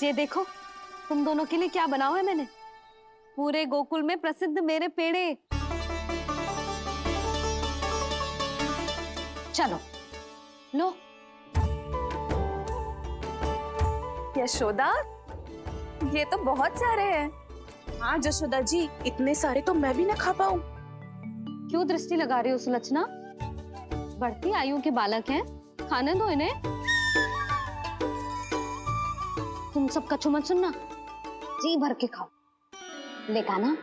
ये देखो तुम दोनों के लिए क्या बनाओ है मैंने। पूरे गोकुल में प्रसिद्ध मेरे पेड़े। चलो लो। यशोदा, ये तो बहुत सारे हैं। हाँ यशोदा जी, इतने सारे तो मैं भी ना खा पाऊं। क्यों दृष्टि लगा रही हो सुलक्षणा? बढ़ती आयु के बालक हैं, खाने दो इन्हें। तुम सब कछु मत सुनना, जी भर के खाओ। देखा ना?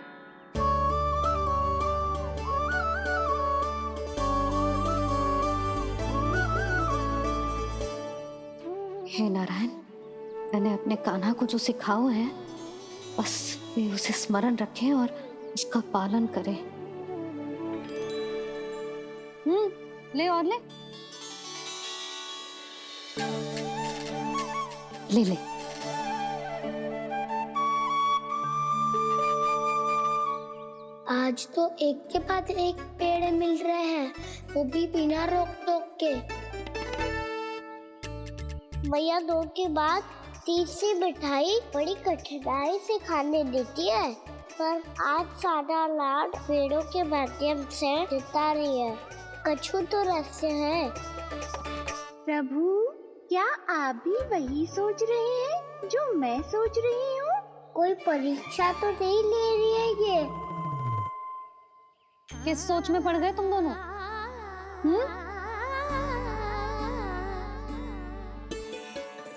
हे नारायण, मैंने अपने कान्हा को जो सिखाओ है बस वे उसे स्मरण रखें और उसका पालन करें। ले और ले ले ले। आज तो एक के बाद एक पेड़ मिल रहे हैं, वो भी बिना रोक टोक के। मैया दो के बाद तीसरी मिठाई बड़ी कठिनाई से खाने देती है, पर आज सादा लाड पेड़ों के माध्यम से जिता रही है। कछु तो रहस्य है। प्रभु, क्या आप भी वही सोच रहे हैं जो मैं सोच रही हूँ? कोई परीक्षा तो नहीं ले रही है ये? किस सोच में पड़ गए तुम दोनों?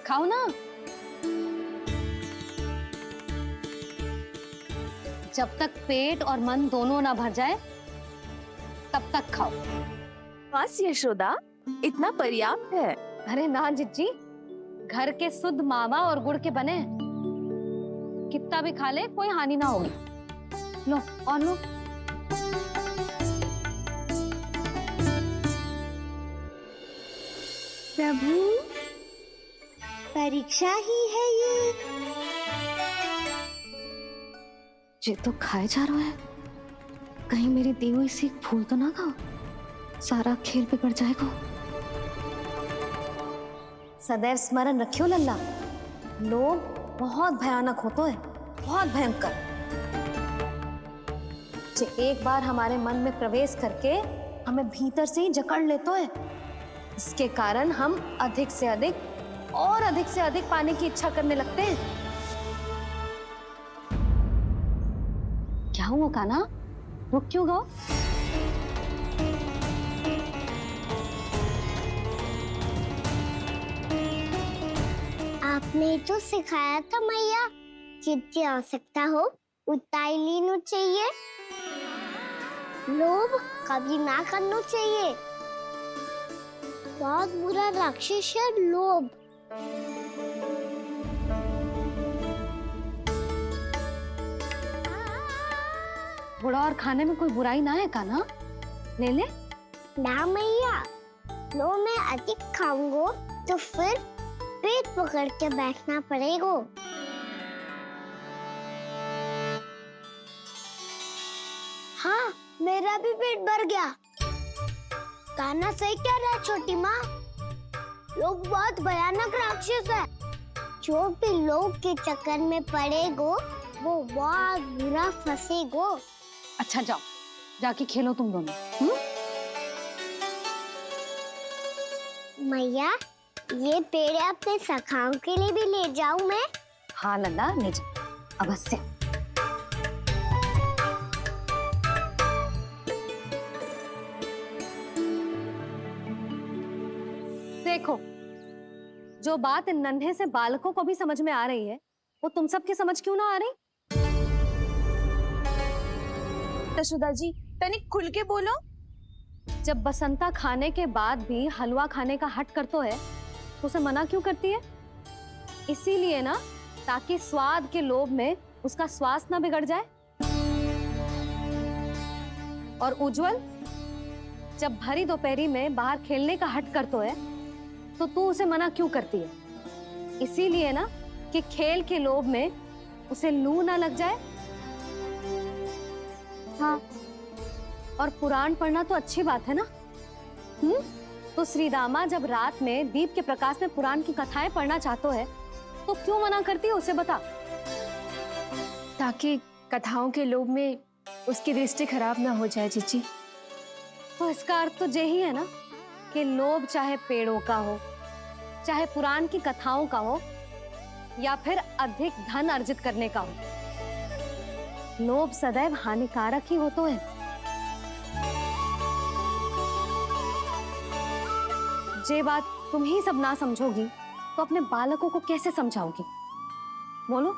खाओ ना। जब तक पेट और मन दोनों ना भर जाए तब तक खाओ। बस यशोदा, इतना पर्याप्त है। अरे ना जिज्जी, घर के शुद्ध मावा और गुड़ के बने, कितना भी खा ले कोई हानि ना होगी। लो और लो। प्रभु, परीक्षा ही है ये तो खाए जा रहा है, कहीं मेरी दी हुई सीख फूल तो ना खाओ, सारा खेल बिगड़ जाएगा। सदैव स्मरण रखियो लल्ला, लोग बहुत भयानक होते हैं, बहुत भयंकर। जो एक बार हमारे मन में प्रवेश करके हमें भीतर से ही जकड़ लेते हैं, इसके कारण हम अधिक से अधिक पाने की इच्छा करने लगते हैं। क्या हुआ कान्हा, रुक क्यों गए? आपने तो सिखाया था मैया, जितनी आवश्यकता हो उतना ही लेना चाहिए, लोभ कभी ना करना चाहिए। बहुत बुरा राक्षस है लोभ। बुरा और खाने में कोई बुराई ना है कान्हा, ले ले। ना मैया, लो मैं अधिक खाऊंगा तो फिर पेट पकड़ के बैठना पड़ेगा। हाँ, मेरा भी पेट भर गया। कान्हा सही कह रहा है छोटी माँ, लोग बहुत भयानक राक्षस है। जो भी लोग के चक्कर में पड़ेगो वो बहुत बुरा फंसेगो। अच्छा जाओ, जाके खेलो तुम दोनों। मैया, ये पेड़ अपने सखाओं के लिए भी ले जाऊं मैं? हाँ लल्ला, ले जाओ अवश्य। देखो, जो बात इन नन्हे से बालकों को भी समझ में आ रही है, वो तुम सबकी समझ क्यों ना आ रही? यशोदा जी, तनिक खुल के बोलो। जब बसंता खाने के बाद भी हलवा खाने का हट करतो है तो उसे मना क्यों करती है? इसीलिए ना, ताकि स्वाद के लोभ में उसका स्वास्थ्य ना बिगड़ जाए। और उज्जवल, जब भरी दोपहरी में बाहर खेलने का हट करतो है तो तू उसे मना क्यों करती है? इसीलिए ना कि खेल के लोभ में उसे लू ना लग जाए। हाँ, और पुराण पढ़ना तो अच्छी बात है ना। तो श्री रामा जब रात में दीप के प्रकाश में पुराण की कथाएं पढ़ना चाहते है तो क्यों मना करती है, उसे बता। ताकि कथाओं के लोभ में उसकी दृष्टि खराब ना हो जाए जीजी। तो इसका अर्थ तो यही है ना कि लोभ चाहे पेड़ों का हो, चाहे पुराण की कथाओं का हो, या फिर अधिक धन अर्जित करने का हो, लोभ सदैव हानिकारक ही होता है। जे बात तुम ही सब ना समझोगी तो अपने बालकों को कैसे समझाओगी? बोलो।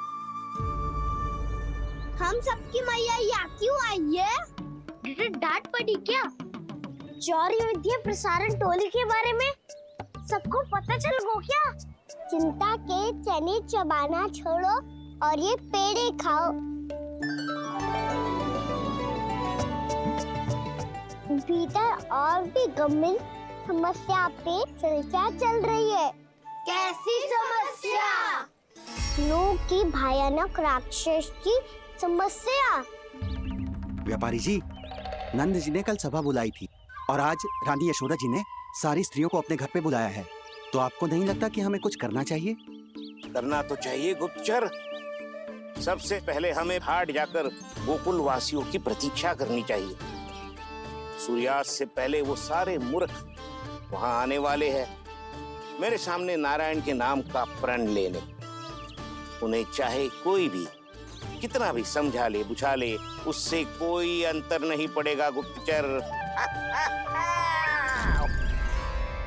हम सबकी मैया यहाँ क्यों आई है? डांट पड़ी क्या? चौरी विद्या प्रसारण टोली के बारे में सबको पता चल गो क्या? चिंता के चने चबाना छोड़ो और ये पेड़े खाओ। भीतर और भी गंभीर समस्या पे चर्चा चल रही है। कैसी समस्या? लोग की भयानक राक्षस की समस्या। व्यापारी जी, नंद जी ने कल सभा बुलाई थी और आज रानी यशोदा जी ने सारी स्त्रियों को अपने घर पे बुलाया है। तो आपको नहीं लगता कि हमें कुछ करना चाहिए? करना तो चाहिए गुप्तचर। सबसे पहले हमें हाट जाकर गोकुल वासियों की प्रतीक्षा करनी चाहिए। सूर्यास्त से पहले वो सारे मूर्ख वहां आने वाले हैं, मेरे सामने नारायण के नाम का प्रण लेने। उन्हें चाहे कोई भी कितना भी समझा ले बुझा ले, उससे कोई अंतर नहीं पड़ेगा गुप्तचर।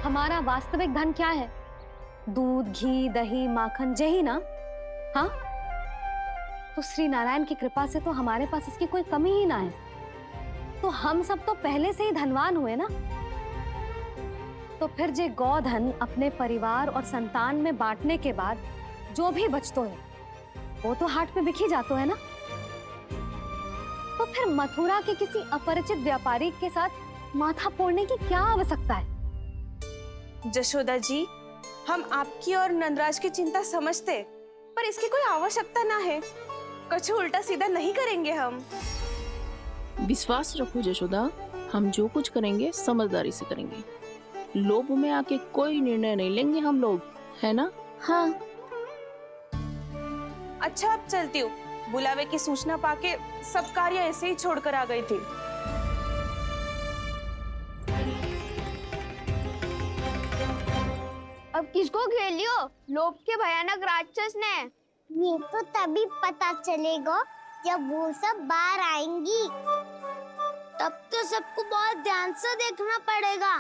हमारा वास्तविक धन क्या है? दूध, घी, दही, माखन, यही ना? हाँ, तो श्री नारायण की कृपा से तो हमारे पास इसकी कोई कमी ही ना है। तो हम सब तो पहले से ही धनवान हुए ना। तो फिर जे गोधन अपने परिवार और संतान में बांटने के बाद जो भी बचतो है वो तो हाट में बिखी जातो है ना। तो फिर मथुरा के किसी अपरिचित व्यापारी के साथ माथा फोड़ने की क्या आवश्यकता है? जशोदा जी, हम आपकी और नंदराज की चिंता समझते, पर इसकी कोई आवश्यकता ना है। कुछ उल्टा सीधा नहीं करेंगे हम। विश्वास रखो जशोदा, हम जो कुछ करेंगे समझदारी से करेंगे। लोभ में आके कोई निर्णय नहीं लेंगे हम लोग, है ना? हाँ। अच्छा, अब चलती हूँ। बुलावे की सूचना पाके सब कार्य ऐसे ही छोड़कर आ गई थी। अब किसको घेलियो? लोभ के भयानक राक्षस ने। ये तो तभी पता चलेगा जब वो सब बाहर आएंगी। तब तो सबको बहुत ध्यान से देखना पड़ेगा।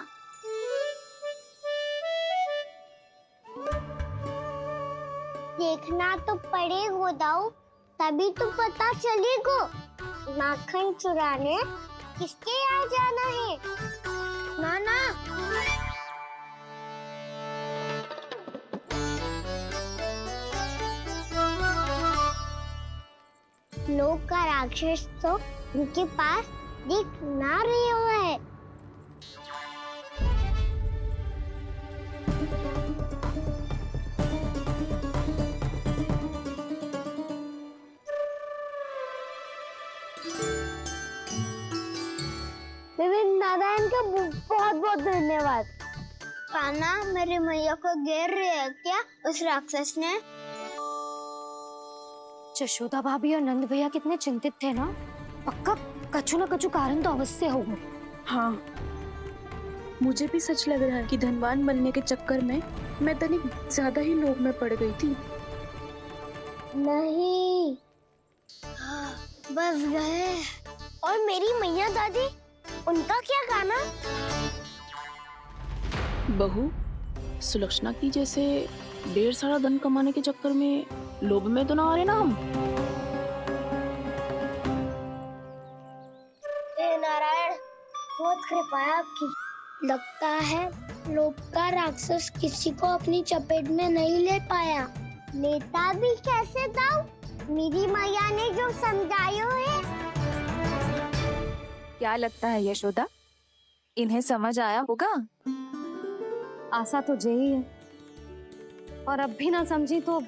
देखना तो पड़ेगा दाऊ, तभी तो पता चलेगा माखन चुराने किसके यहाँ जाना है। नाना, लोग का राक्षस तो उनके पास दिख ना रहे हुआ है। नारायण का बहुत बहुत धन्यवाद। कान्हा, मेरी मैया को घेर रहे है क्या उस राक्षस ने? यशोदा भाभी और नंद भैया कितने चिंतित थे ना। पक्का कछु ना कछु कारण तो अवश्य होगा। हाँ, मुझे भी सच लग रहा है कि धनवान बनने के चक्कर में मैं तनिक ज्यादा ही लोभ में पड़ गई थी। नहीं, बस गए। और मेरी मैया दादी, उनका क्या गाना? बहू, सुलक्षणा की जैसे ढेर सारा धन कमाने के चक्कर में लोभ में तो ना आ रहे ना हम। हे नारायण, बहुत कृपा है आपकी। लगता है लोभ का राक्षस किसी को अपनी चपेट में नहीं ले पाया। लेता भी कैसे दाऊ? मेरी मैया ने जो समझायो है। क्या लगता है यशोदा, इन्हें समझ आया होगा? आशा तो यही है, और अब भी ना समझी तो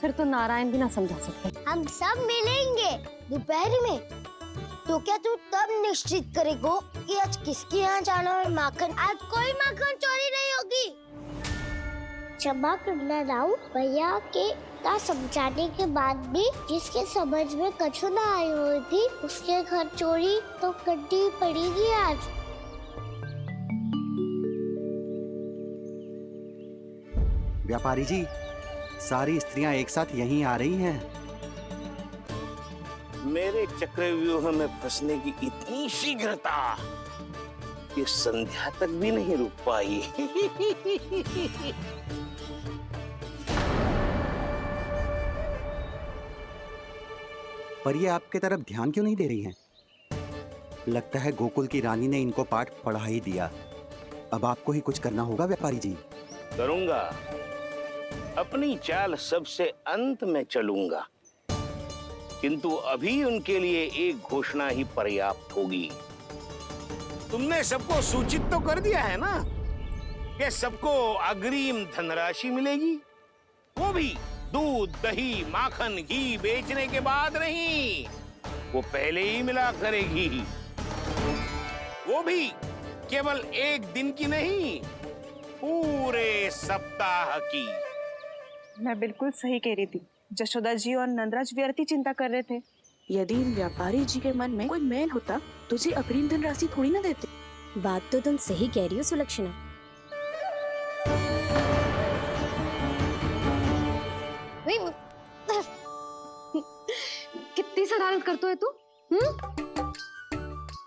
फिर तो नारायण भी ना समझा सकते। हम सब मिलेंगे दोपहर में। तो क्या तू तब निश्चित करेगो कि आज किसके यहाँ जाना है माखन? आज कोई माखन चोरी नहीं होगी। क्षमा करना राव, भैया के का समझाने के बाद भी जिसके समझ में कछु ना आई हुई थी उसके घर चोरी तो करनी पड़ेगी आज। व्यापारी जी, सारी स्त्रियां एक साथ यहीं आ रही हैं। मेरे चक्रव्यूह में फंसने की इतनी शीघ्रता कि संध्या तक भी नहीं रुक पाई। पर ये आपके तरफ ध्यान क्यों नहीं दे रही हैं? लगता है गोकुल की रानी ने इनको पाठ पढ़ा ही दिया। अब आपको ही कुछ करना होगा व्यापारी जी। करूंगा, अपनी चाल सबसे अंत में चलूंगा, किंतु अभी उनके लिए एक घोषणा ही पर्याप्त होगी। तुमने सबको सूचित तो कर दिया है ना कि सबको अग्रिम धनराशि मिलेगी, वो भी दूध, दही, माखन, घी बेचने के बाद नहीं, वो पहले ही मिला करेगी। वो भी केवल एक दिन की नहीं, पूरे सप्ताह की। मैं बिल्कुल सही कह रही थी। जशोदा जी और नंदराज व्यर्थ ही चिंता कर रहे थे। यदि इन व्यापारी जी के मन में कोई मैल होता तुझे अग्रिम धनराशि थोड़ी ना देते। बात तो तुम सही कह रही हो सुलक्षणा। कितनी शरारत करते है तू?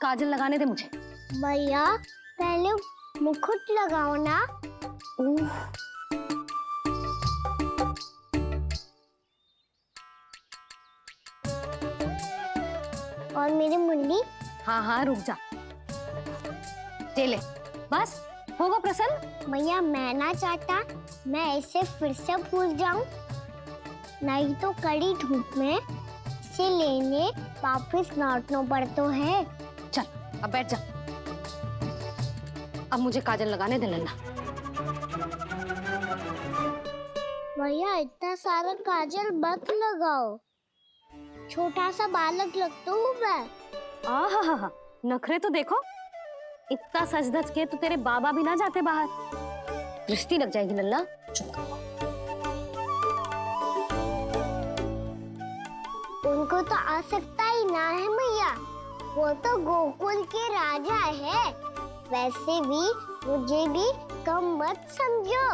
काजल लगाने दे मुझे। भैया पहले मुकुट लगाओ ना। और मेरी मुन्नी। हाँ हाँ रुक जा, ये ले, बस होगा प्रसन्न। भैया मैं ना चाहता मैं इसे फिर से भूल जाऊं, नहीं तो कड़ी धूप में इसे लेने वापस लौटना पड़ता है। चल अब बैठ जा, अब मुझे काजल लगाने दे नन्ना। भैया इतना सारा काजल मत लगाओ, छोटा सा बालक लगता हूँ मैं। आहा, नखरे तो देखो, इतना सज धज के तो तेरे बाबा भी ना जाते बाहर, दृष्टि लग जाएगी नल्ला। उनको तो आ सकता ही ना है भैया, वो तो गोकुल के राजा है। वैसे भी मुझे भी कम मत समझो,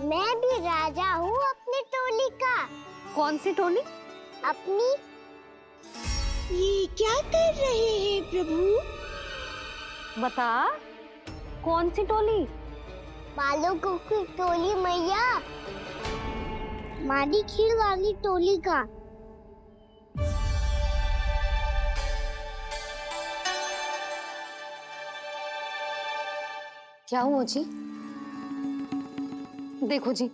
मैं भी राजा हूँ अपनी टोली का। कौन सी टोली? अपनी। ये क्या कर रहे हैं प्रभु? बता, कौन सी टोली? बालकों की टोली मैया, मारी खीर वाली टोली का। क्या हुआ जी? देखो जी,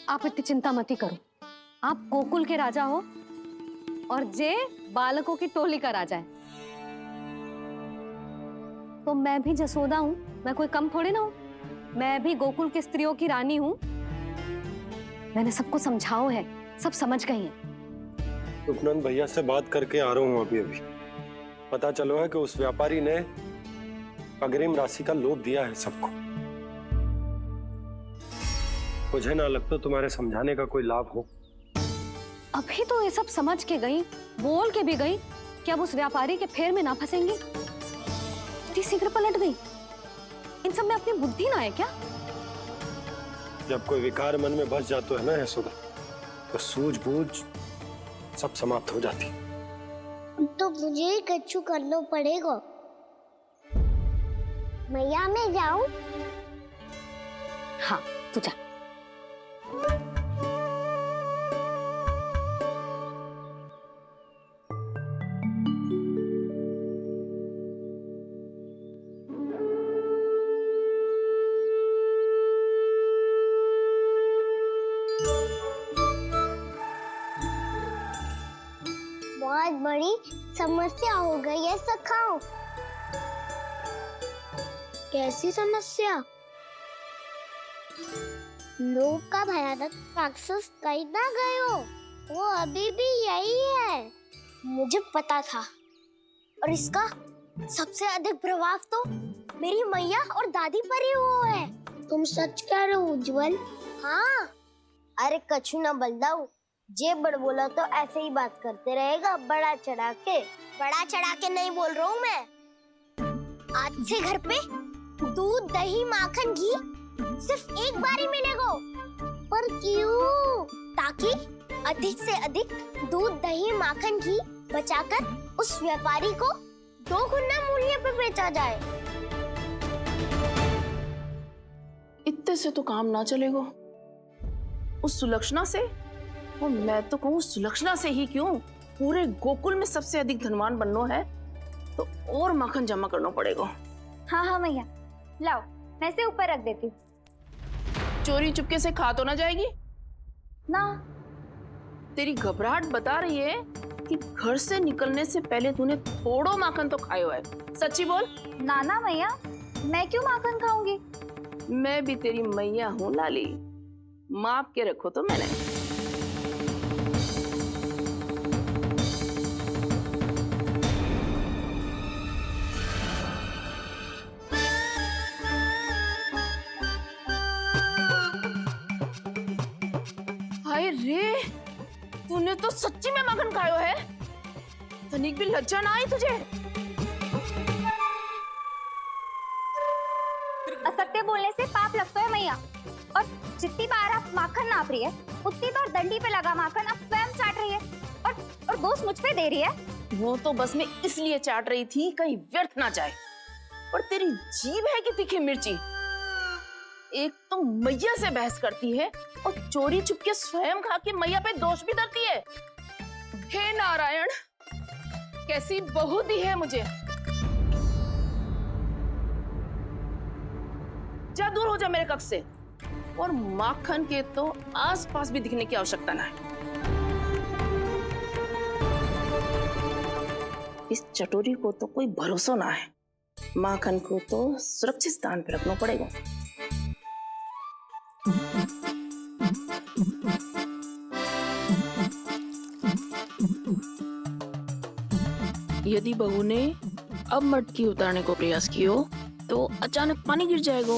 आप इतनी चिंता मत ही करो। आप गोकुल के राजा हो और जे बालकों की टोली का राजा है, तो मैं भी जसोदा हूँ, मैं कोई कम थोड़ी ना हूँ। मैं भी गोकुल की स्त्रियों की रानी हूँ। मैंने सबको समझाओ है, सब समझ गई हैं। उपनंद भैया से बात करके आ रहा हूँ अभी। पता चलो है कि उस व्यापारी ने अग्रिम राशि का लोभ दिया है सबको। मुझे ना लगता तुम्हारे समझाने का कोई लाभ हो। अभी तो ये सब समझ के गई, बोल के भी गई कि अब उस व्यापारी के फेर में ना फंसेंगी। इतनी शीघ्र पलट गई, इन सब में अपनी बुद्धि ना है क्या? जब कोई विकार मन में बस जाता है ना यशोदा, तो सूझबूझ सब समाप्त हो जाती। तो मुझे ही कच्चू करना पड़ेगा। मैया मैं जाऊं? हाँ तू जा। बहुत बड़ी समस्या हो गई है सखाओ। कैसी समस्या? लोभ का भयानक राक्षस कहीं ना गए हो, वो अभी भी यही है। मुझे पता था, और इसका सबसे अधिक प्रभाव तो मेरी मैया और दादी पर ही हुआ है। तुम सच कह रहे हो उज्जवल, हाँ, अरे कछु ना बलदाऊ, जे बड़ बोला तो ऐसे ही बात करते रहेगा बड़ा चढ़ा के। बड़ा चढ़ा के नहीं बोल रहा हूँ मैं। आज से घर पे दूध दही माखन घी सिर्फ एक बार ही मिलेगा। पर क्यों? ताकि अधिक से अधिक दूध दही माखन घी बचाकर उस व्यापारी को 2 गुना मूल्य पे बेचा जाए। इतने से तो काम ना चलेगा। उस सुलक्षणा से, और मैं तो कहूँ सुलक्षणा से ही क्यों, पूरे गोकुल में सबसे अधिक धनवान बनना है तो और माखन जमा करना पड़ेगा। हाँ हाँ मैया, लाओ मैं से ऊपर रख देती हूँ। चोरी चुपके से खा तो ना जाएगी ना? तेरी घबराहट बता रही है कि घर से निकलने से पहले तूने थोड़ो माखन तो खाया है। सच्ची बोल। ना ना मैया, मैं क्यों माखन खाऊंगी? मैं भी तेरी मैया हूँ लाली, माप के रखो तो मैंने। हाय रे, तूने तो सच्ची में माखन खायो है। तनिक भी लज्जा ना आई तुझे? असत्य बोलने से पाप लगता है मैया। और जितनी बार आप माखन नाप रही है, उतनी बार डंडी पे लगा माखन आप स्वयं चाट रही है और दोष मुझ पे दे रही है। वो तो बस मैं इसलिए चाट रही थी कहीं व्यर्थ ना जाए। और तेरी जीभ है कि तीखी मिर्ची। एक तो मैया से बहस करती है और चोरी चुपके स्वयं खा के मैया पे दोष भी धरती है। हे नारायण, कैसी बहू दी है मुझे। जा, दूर हो जा मेरे कक्ष से। और माखन के तो आसपास भी दिखने की आवश्यकता ना है। इस चटोरी को तो कोई भरोसा ना है। माखन को तो सुरक्षित स्थान पर रखना पड़ेगा। यदि बहू ने अब मटकी उतारने को प्रयास किया तो अचानक पानी गिर जाएगा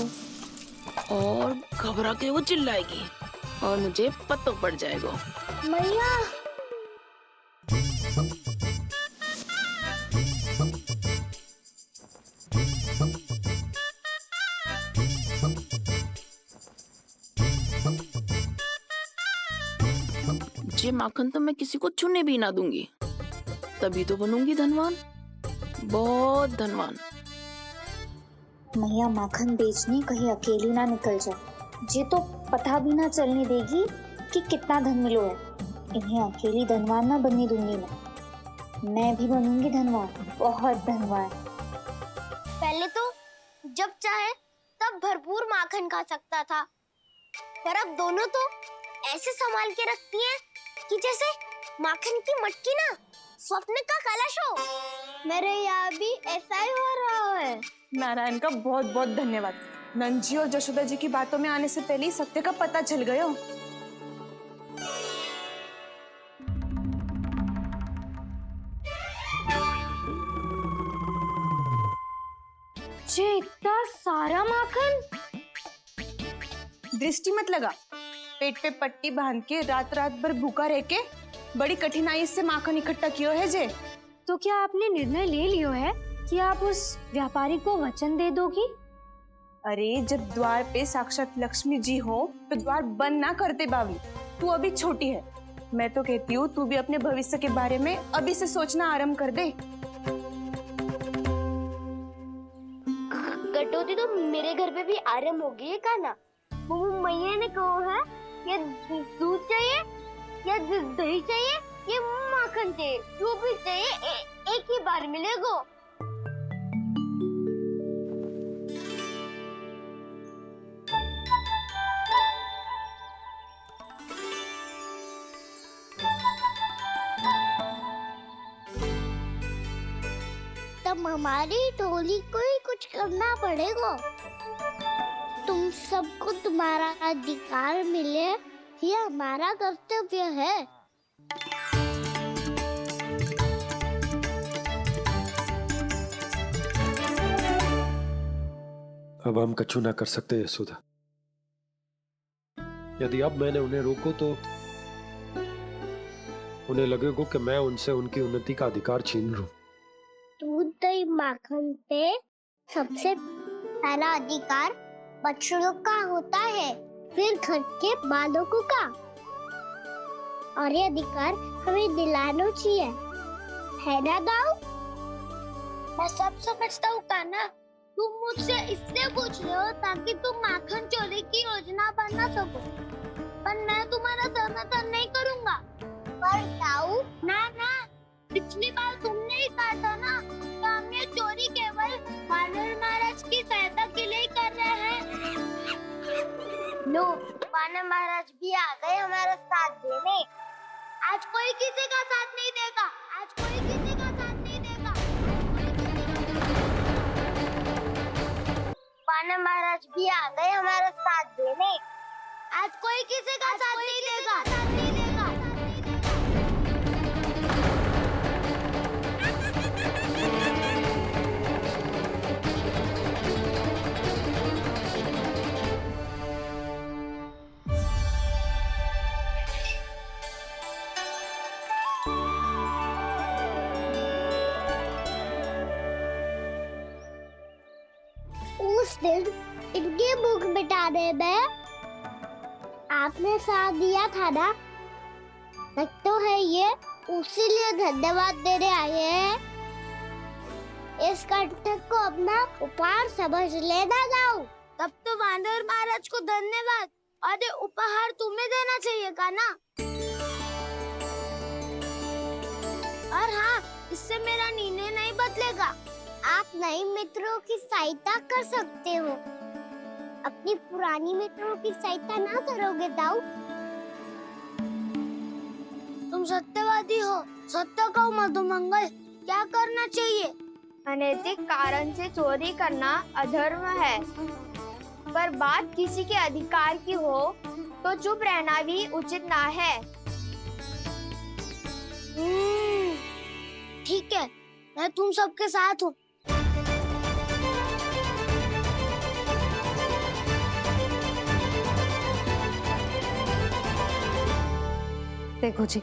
और घबरा के वो चिल्लाएगी और मुझे पता पड़ जाएगा। मैया, ये माखन तो मैं किसी को छूने भी ना दूंगी, तभी तो बनूंगी धनवान, बहुत धनवान। मैया माखन बेचने कहीं अकेली ना निकल जाए। ये तो पता भी ना चलने देगी कि कितना धन मिलो है। इन्हें अकेली धनवान ना बनने दूंगी मैं भी बनूंगी धनवान, बहुत धनवान। पहले तो जब चाहे तब भरपूर माखन खा सकता था, पर अब दोनों तो ऐसे संभाल के रखती हैं कि जैसे माखन की मटकी ना स्वप्न का कलश हो। मेरे यहाँ भी ऐसा ही हो रहा है। नारायण का बहुत बहुत धन्यवाद। नंद जी और जशोदा जी की बातों में आने से पहले ही सत्य का पता चल गया। ये इतना सारा माखन? दृष्टि मत लगा। पेट पे पट्टी बांध के रात रात भर भूखा रह के बड़ी कठिनाई से माखन इकट्ठा किया है जे। तो क्या आपने निर्णय ले लियो है कि आप उस व्यापारी को वचन दे दोगी? अरे जब द्वार पे साक्षात लक्ष्मी जी हो तो द्वार बंद ना करते बावली। तू अभी छोटी है। मैं तो कहती हूँ तू भी अपने भविष्य के बारे में अभी से सोचना आरंभ कर दे। कटौती तो मेरे घर पे भी आरंभ हो गई है का ना। वो मैया ने कहा है ये दूध चाहिए या दही चाहिए या माखन चाहिए, जो भी चाहिए एक ही बार मिलेगा। तब हमारी टोली को ही कुछ करना पड़ेगा। तुम सबको तुम्हारा अधिकार मिले, ये हमारा कर्तव्य है। अब हम कछु ना कर सकते यशोदा। यदि अब मैंने उन्हें रोको तो उन्हें लगेगा कि मैं उनसे उनकी उन्नति का अधिकार छीन लूं। दूध दही माखन पे सबसे पहला अधिकार बछड़ों का होता है, फिर घर के बालकों का। और ये अधिकार हमें दिलाना चाहिए, है ना दाऊ? मैं सब समझता हूँ कान्हा, तुम मुझसे इसलिए पूछ रहे हो ताकि तुम माखन चोरी की योजना बना सको, पर मैं तुम्हारा समर्थन नहीं करूँगा। पर दाऊ, ना ना, पिछली बार तुमने ही कहा था ना कि हम ये चोरी केवल वानर महाराज की सहायता के लिए कर रहे हैं। लो, वानर महाराज भी आ गए हमारा साथ देने। आज कोई किसी का साथ नहीं देगा, आज कोई किसी का साथ नहीं देगा। वानर महाराज भी आ गए हमारा साथ देने। आज कोई किसी का साथ नहीं देगा। उस दिन इनके भूख मिटाने में आपने साथ दिया था ना, तो है ये उसी लिए धन्यवाद देने आए हैं। इस कंटक को अपना उपहार समझ लेना जाओ। तब तो वानर महाराज को धन्यवाद और ये उपहार तुम्हें देना चाहिए का ना। और हाँ, इससे मेरा निर्णय नहीं बदलेगा। आप नए मित्रों की सहायता कर सकते हो, अपनी पुरानी मित्रों की सहायता ना करोगे दाऊ? तुम सत्यवादी हो, सत्य कहो मधुमंगल, क्या करना चाहिए? अनैतिक कारण से चोरी करना अधर्म है, पर बात किसी के अधिकार की हो तो चुप रहना भी उचित ना है। ठीक है, मैं तुम सबके साथ हूँ। देखो जी,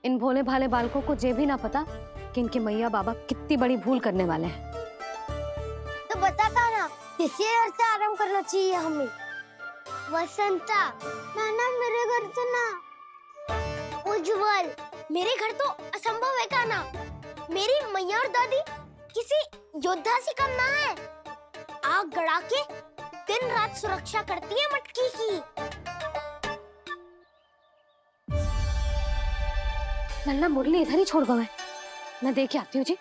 इन भोले भाले बालकों को ये भी ना पता कि इनके मैया बाबा कितनी बड़ी भूल करने वाले हैं। तो बता ना, किसी घर से आराम करना चाहिए हमें? वसंता, ना मेरे घर से ना। उज्जवल, मेरे घर तो असंभव है कान्हा। मेरी मैया और दादी किसी योद्धा से कम ना है। आग गड़ा के दिन रात सुरक्षा करती है मटकी की। नन्ना मुरली इधर ही छोड़ गए, मैं देख के आती हूँ जी।